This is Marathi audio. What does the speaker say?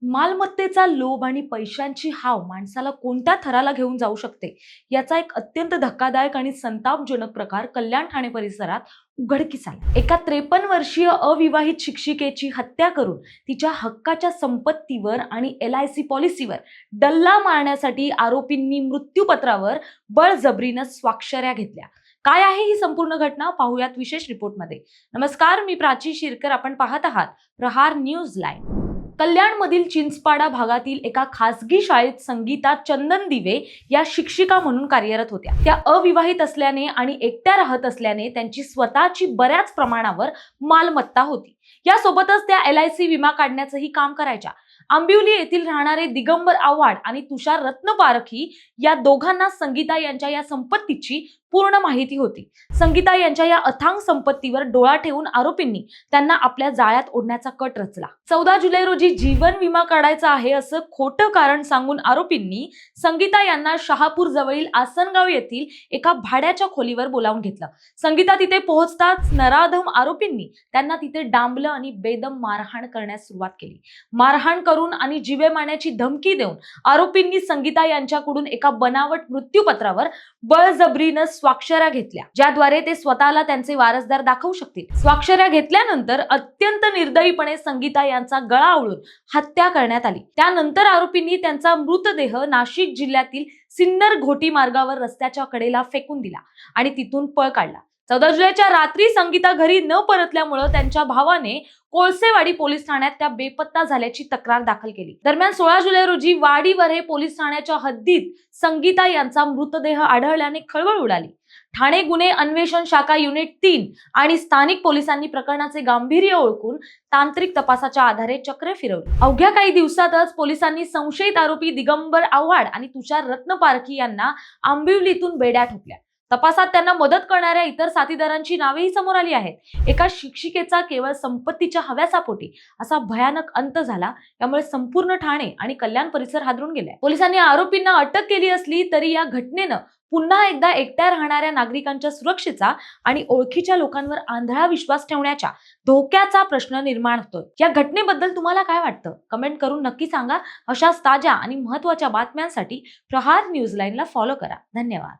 मालमत्तेचा लोभ आणि पैशांची हाव माणसाला कोणत्या थराला घेऊन जाऊ शकते याचा एक अत्यंत धक्कादायक आणि संतापजनक प्रकार कल्याण ठाणे परिसरात उघडकीस आला। एका 53 वर्षीय अविवाहित शिक्षिकेची हत्या करून तिच्या हक्काच्या संपत्तीवर आणि LIC पॉलिसीवर डल्ला मारण्यासाठी आरोपींनी मृत्यूपत्रावर बळजबरीनं स्वाक्षऱ्या घेतल्या। काय आहे ही संपूर्ण घटना पाहूयात विशेष रिपोर्टमध्ये। नमस्कार, मी प्राची शिरकर, आपण पाहत आहात प्रहार न्यूज लाईव्ह। कल्याणमधील चिंचपाडा भागातील एका खासगी शाळेत संगीता चंदन दिवे या शिक्षिका म्हणून कार्यरत होत्या। त्या अविवाहित असल्याने आणि एकट्या राहत असल्याने त्यांची स्वतःची बऱ्याच प्रमाणावर मालमत्ता होती। यासोबतच त्या LIC विमा काढण्याचंही काम करायच्या। आंबिवली येथील राहणारे दिगंबर आव्हाड आणि तुषार रत्नपारखी या दोघांना संगीता यांच्या या संपत्तीची पूर्ण माहिती होती। संगीता यांच्या या अथांग संपत्तीवर डोळा ठेवून आरोपींनी त्यांना आपल्या जाळ्यात ओढण्याचा कट रचला। 14 जुलै रोजी जीवन विमा काढायचा आहे असं खोटं कारण सांगून आरोपींनी संगीता यांना शहापूर जवळील आसनगाव येथील एका भाड्याच्या खोलीवर बोलावून घेतलं। संगीता तिथे पोहोचताच नराधम आरोपींनी त्यांना तिथे डांबलं आणि बेदम मारहाण करण्यास सुरुवात केली। मारहाण करून आणि जीवे मारण्याची धमकी देऊन आरोपींनी संगीता यांच्याकडून एका बनावट मृत्यूपत्रावर बळजबरीनं स्वाक्षऱ्या घेतल्या, ज्याद्वारे ते स्वतःला त्यांचे वारसदार दाखवू शकतील। स्वाक्षऱ्या घेतल्यानंतर अत्यंत निर्दयीपणे संगीता यांचा गळा आवळून हत्या करण्यात आली। त्यानंतर आरोपींनी त्यांचा मृतदेह नाशिक जिल्ह्यातील सिन्नर घोटी मार्गावर रस्त्याच्या कडेला फेकून दिला आणि तिथून पळ काढला। 14 जुलैच्या रात्री संगीता घरी न परतल्यामुळे त्यांच्या भावाने कोळसेवाडी पोलीस ठाण्यात त्या बेपत्ता झाल्याची तक्रार दाखल केली। दरम्यान 16 जुलै रोजी वाडीवरे पोलीस ठाण्याच्या हद्दीत संगीता यांचा मृतदेह आढळल्याने खळबळ उडाली। ठाणे गुन्हे अन्वेषण शाखा युनिट 3 आणि स्थानिक पोलिसांनी प्रकरणाचे गांभीर्य ओळखून तांत्रिक तपासाच्या आधारे चक्र फिरवली। अवघ्या काही दिवसातच पोलिसांनी संशयित आरोपी दिगंबर आव्हाड आणि तुषार रत्नपारखी यांना आंबिवलीतून बेड्या ठोकल्या। तपासात त्यांना मदत करणाऱ्या इतर साथीदारांची नावेही समोर आली आहेत। एका शिक्षिकेचा केवळ संपत्तीच्या हव्यासापोटी असा भयानक अंत झाला, यामुळे संपूर्ण ठाणे आणि कल्याण परिसर हादरून गेलाय। पोलिसांनी आरोपींना अटक केली असली तरी या घटनेनं पुन्हा एकदा एकट्या राहणाऱ्या नागरिकांच्या सुरक्षेचा आणि ओळखीच्या लोकांवर आंधळा विश्वास ठेवण्याच्या धोक्याचा प्रश्न निर्माण होतोय। या घटनेबद्दल तुम्हाला काय वाटतं? कमेंट करून नक्की सांगा। अशाच ताज्या आणि महत्त्वाच्या बातम्यांसाठी प्रहार न्यूज लाईनला फॉलो करा। धन्यवाद।